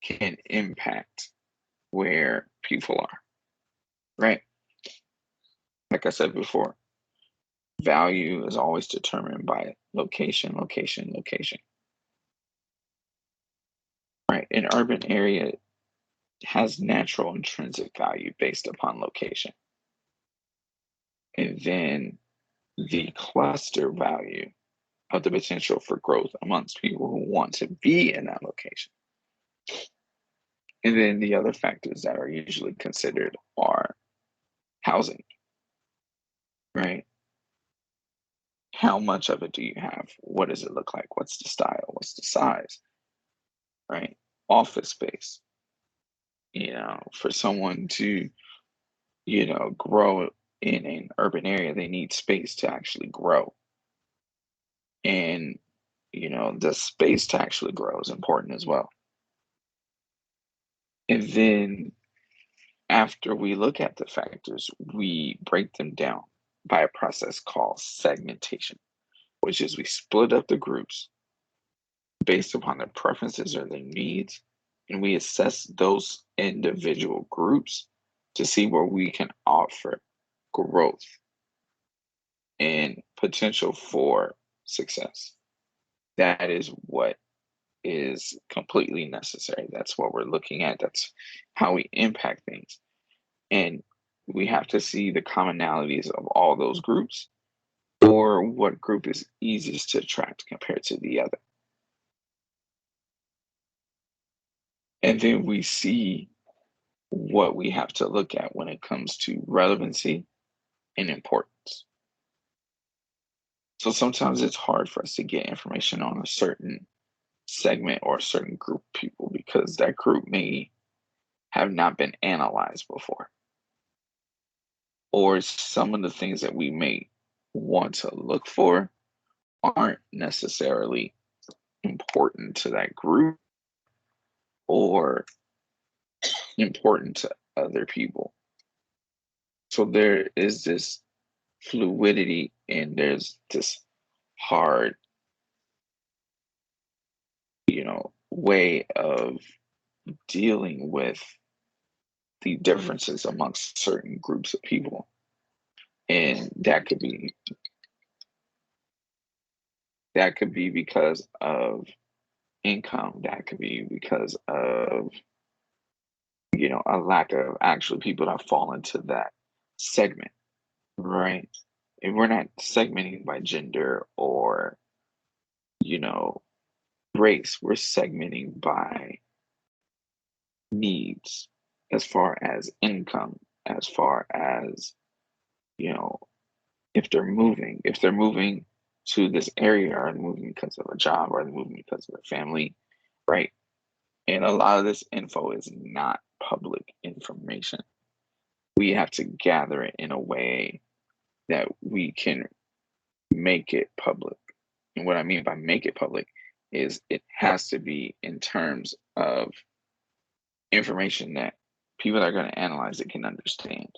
can impact where people are, right? Like I said before, value is always determined by location, location, location, right? An urban area has natural intrinsic value based upon location. And then the cluster value of the potential for growth amongst people who want to be in that location. And then the other factors that are usually considered are housing, right? How much of it do you have? What does it look like? What's the style? What's the size, right? Office space, for someone to, grow in an urban area, they need space to actually grow. And, the space to actually grow is important as well. And then after we look at the factors, we break them down by a process called segmentation, which is we split up the groups based upon their preferences or their needs, and we assess those individual groups to see where we can offer growth and potential for success. That is what is completely necessary. That's what we're looking at. That's how we impact things. And we have to see the commonalities of all those groups or what group is easiest to attract compared to the other. And then we see what we have to look at when it comes to relevancy and importance. So sometimes it's hard for us to get information on a certain segment or a certain group of people because that group may have not been analyzed before. Or some of the things that we may want to look for aren't necessarily important to that group or important to other people. So there is this fluidity and there's this hard, way of dealing with the differences amongst certain groups of people. And that could be because of income, that could be because of a lack of actually people that fall into that segment, right? And we're not segmenting by gender or, you know, race. We're segmenting by needs as far as income, as far as, you know, if they're moving to this area, are they moving because of a job, or are they moving because of their family, right? And a lot of this info is not public information. We have to gather it in a way that we can make it public. And what I mean by make it public is it has to be in terms of information that people that are going to analyze it can understand.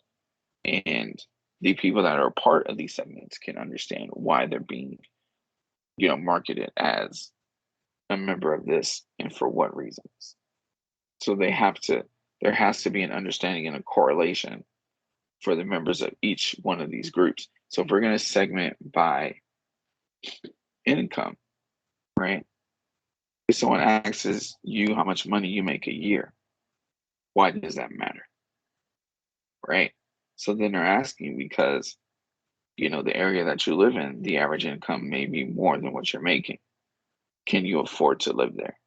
And the people that are a part of these segments can understand why they're being, marketed as a member of this and for what reasons. So there has to be an understanding and a correlation for the members of each one of these groups. So if we're going to segment by income, right? If someone asks you how much money you make a year, why does that matter? Right? So then they're asking because, the area that you live in, the average income may be more than what you're making. Can you afford to live there?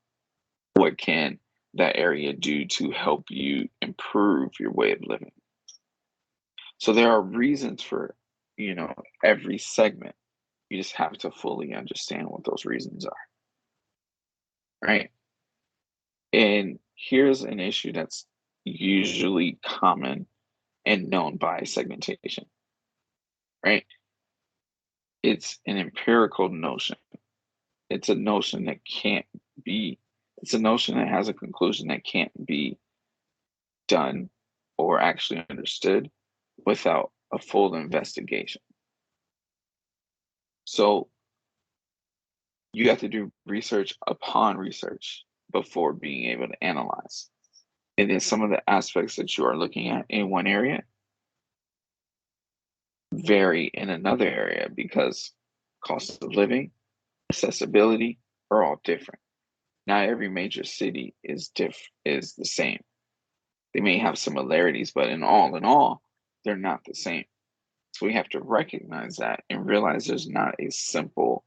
What can that area do to help you improve your way of living? So there are reasons for, every segment. You just have to fully understand what those reasons are, right? And here's an issue that's usually common and known by segmentation, right? It's an empirical notion. It's a notion that can't be, it's a notion that has a conclusion that can't be done or actually understood without a full investigation. So you have to do research upon research before being able to analyze. And then some of the aspects that you are looking at in one area vary in another area because cost of living, accessibility are all different. Not every major city is the same. They may have similarities, but in all, they're not the same. So we have to recognize that and realize there's not a simple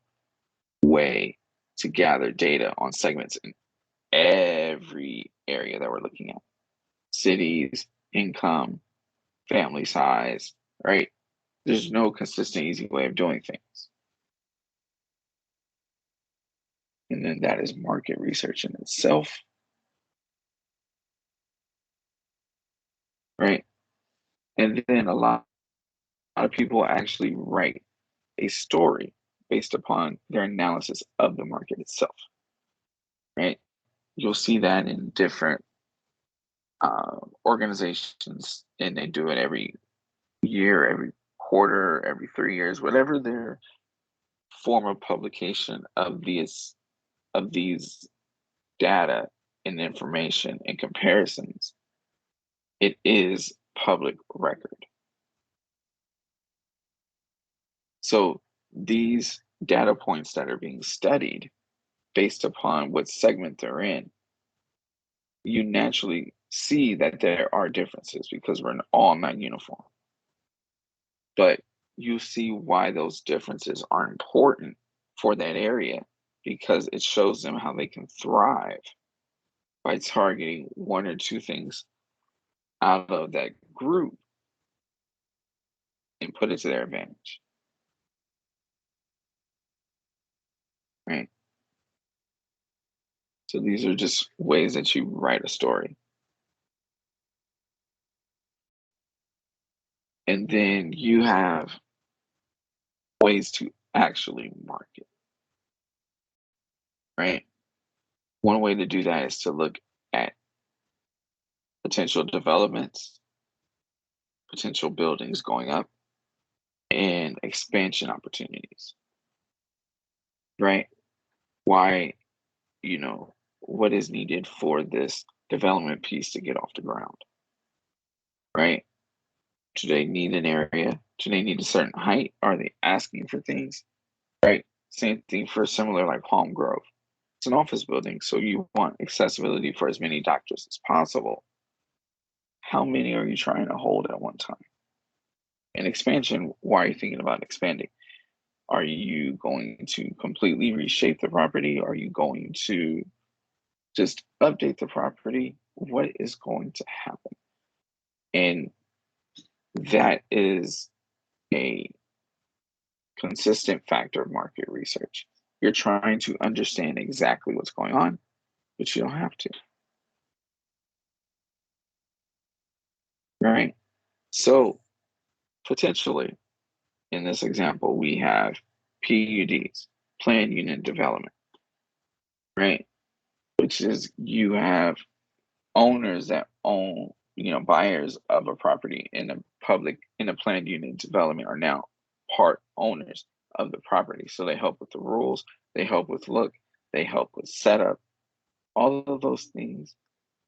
way to gather data on segments in every area that we're looking at. Cities, income, family size, right? There's no consistent, easy way of doing things. And then that is market research in itself, right? And then a lot of people actually write a story based upon their analysis of the market itself, right? You'll see that in different organizations, and they do it every year, every quarter, every 3 years, whatever their form of publication of these data and information and comparisons. It is public record. So these data points that are being studied based upon what segment they're in, you naturally see that there are differences because we're all not uniform. But you see why those differences are important for that area because it shows them how they can thrive by targeting one or two things out of that group and put it to their advantage, right? So these are just ways that you write a story. And then you have ways to actually market, right? One way to do that is to look at potential developments, potential buildings going up, and expansion opportunities, right? Why, what is needed for this development piece to get off the ground, right? Do they need an area? Do they need a certain height? Are they asking for things? Right? Same thing for similar like Palm Grove. It's an office building, so you want accessibility for as many doctors as possible. How many are you trying to hold at one time? And expansion, why are you thinking about expanding? Are you going to completely reshape the property? Are you going to just update the property? What is going to happen? And that is a consistent factor of market research. You're trying to understand exactly what's going on, but you don't have to, right? So potentially, in this example, we have PUDs, planned unit development, right? Which is you have owners that own, buyers of a property in a planned unit development are now part owners of the property. So they help with the rules, they help with look, they help with setup. All of those things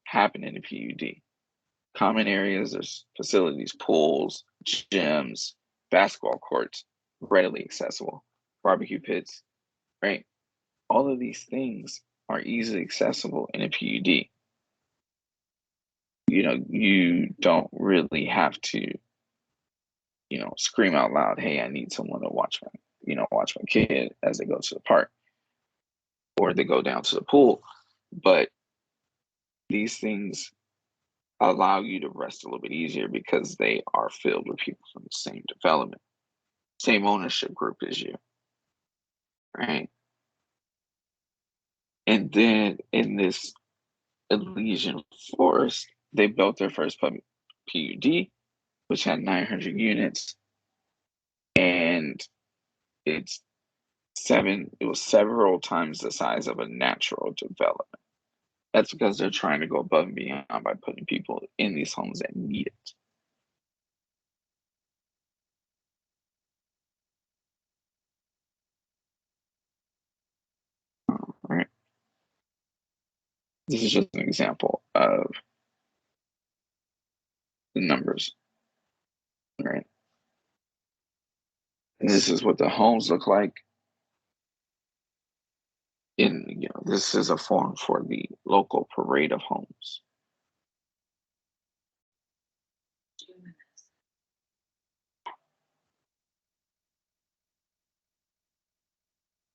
happen in a PUD. Common areas, there's facilities, pools, gyms, basketball courts, readily accessible, barbecue pits, right? All of these things are easily accessible in a PUD. You don't really have to, scream out loud, hey, I need someone to watch my kid as they go to the park or they go down to the pool. But these things allow you to rest a little bit easier because they are filled with people from the same development, same ownership group as you, right? And then in this Elysian Forest, they built their first PUD, which had 900 units, and it's it was several times the size of a natural development. That's because they're trying to go above and beyond by putting people in these homes that need it. Right? This is just an example of the numbers, right? And this is what the homes look like. This is a form for the local parade of homes.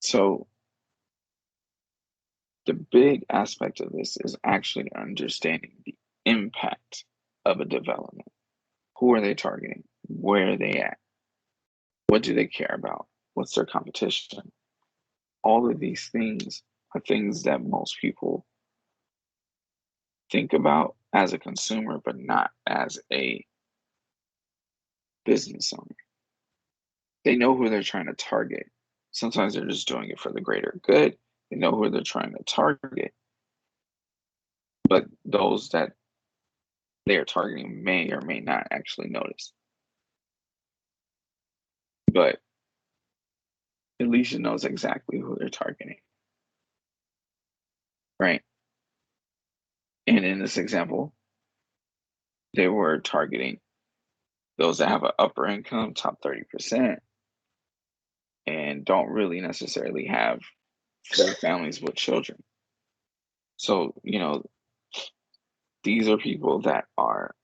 So the big aspect of this is actually understanding the impact of a development. Who are they targeting? Where are they at? What do they care about? What's their competition? All of these things are things that most people think about as a consumer, but not as a business owner. They know who they're trying to target. Sometimes they're just doing it for the greater good. They know who they're trying to target, but those that they are targeting may or may not actually notice. But Alicia knows exactly who they're targeting, right? And in this example, they were targeting those that have an upper income, top 30%, and don't really necessarily have full families with children. So, these are people that are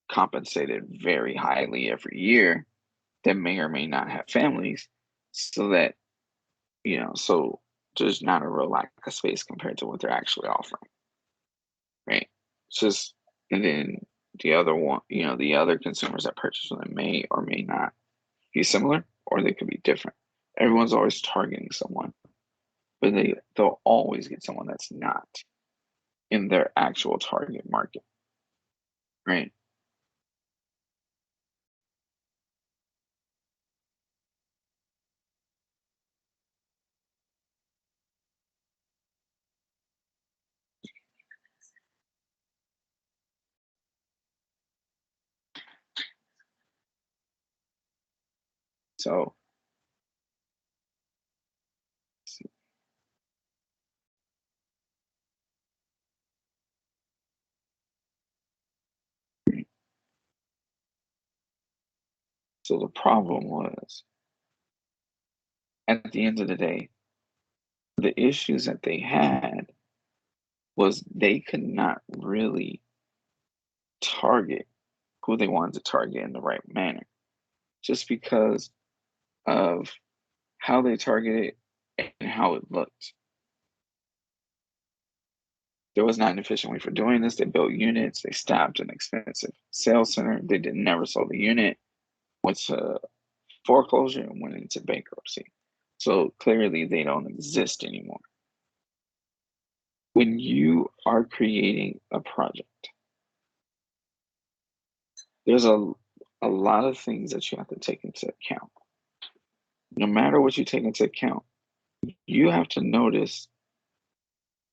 compensated very highly every year that may or may not have families, so that, so there's not a real lack of space compared to what they're actually offering, right? It's just, and then the other one, the other consumers that purchase from them may or may not be similar, or they could be different. Everyone's always targeting someone, but they'll always get someone that's not in their actual target market, right? So, so the problem was, at the end of the day, the issues that they had was they could not really target who they wanted to target in the right manner, just because of how they targeted and how it looked. There was not an efficient way for doing this. They built units, they staffed an expensive sales center, they never sold the unit, went to foreclosure and went into bankruptcy. So clearly they don't exist anymore. When you are creating a project, there's a lot of things that you have to take into account. No matter what you take into account, you have to notice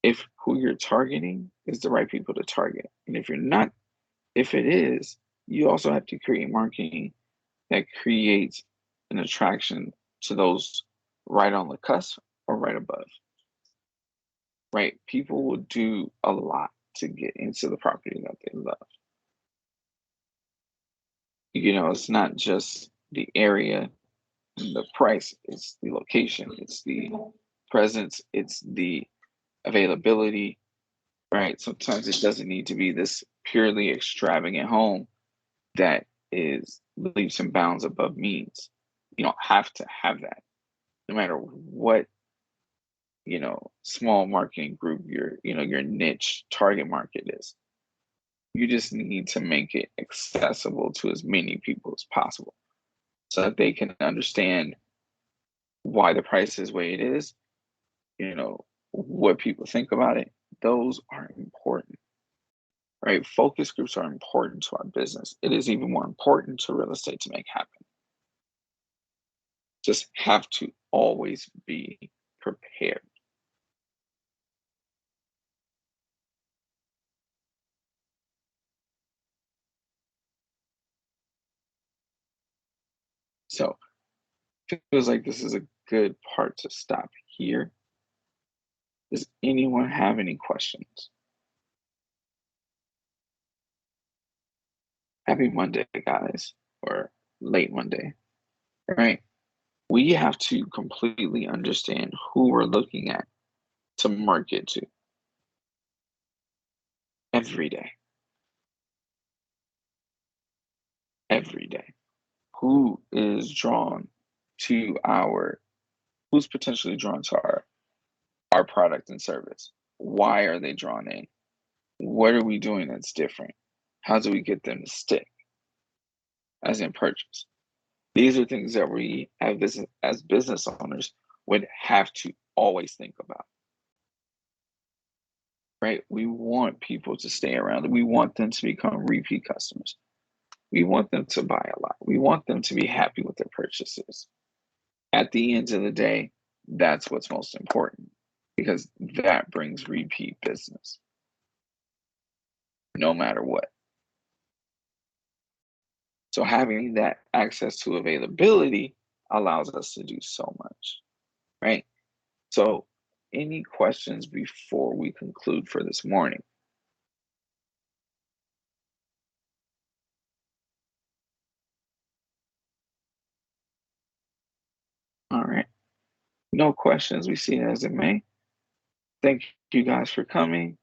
if who you're targeting is the right people to target. And if you're not, if it is, you also have to create marketing that creates an attraction to those right on the cusp or right above. Right? People will do a lot to get into the property that they love. It's not just the area and the price, it's the location, it's the presence, it's the availability, right? Sometimes it doesn't need to be this purely extravagant home that is leaps and bounds above means. You don't have to have that, no matter what small marketing group your niche target market is. You just need to make it accessible to as many people as possible so that they can understand why the price is the way it is, what people think about it. Those are important, right? Focus groups are important to our business. It is even more important to real estate to make happen. Just have to always be prepared. So feels like this is a good part to stop here. Does anyone have any questions? Happy Monday, guys, or late Monday, right? We have to completely understand who we're looking at to market to every day, every day. Who is drawn to who's potentially drawn to our product and service? Why are they drawn in? What are we doing that's different? How do we get them to stick as in purchase? These are things that we as business owners would have to always think about, right? We want people to stay around. We want them to become repeat customers. We want them to buy a lot. We want them to be happy with their purchases. At the end of the day, that's what's most important because that brings repeat business no matter what. So having that access to availability allows us to do so much, right? So any questions before we conclude for this morning? All right. No questions. We see it as it may. Thank you guys for coming.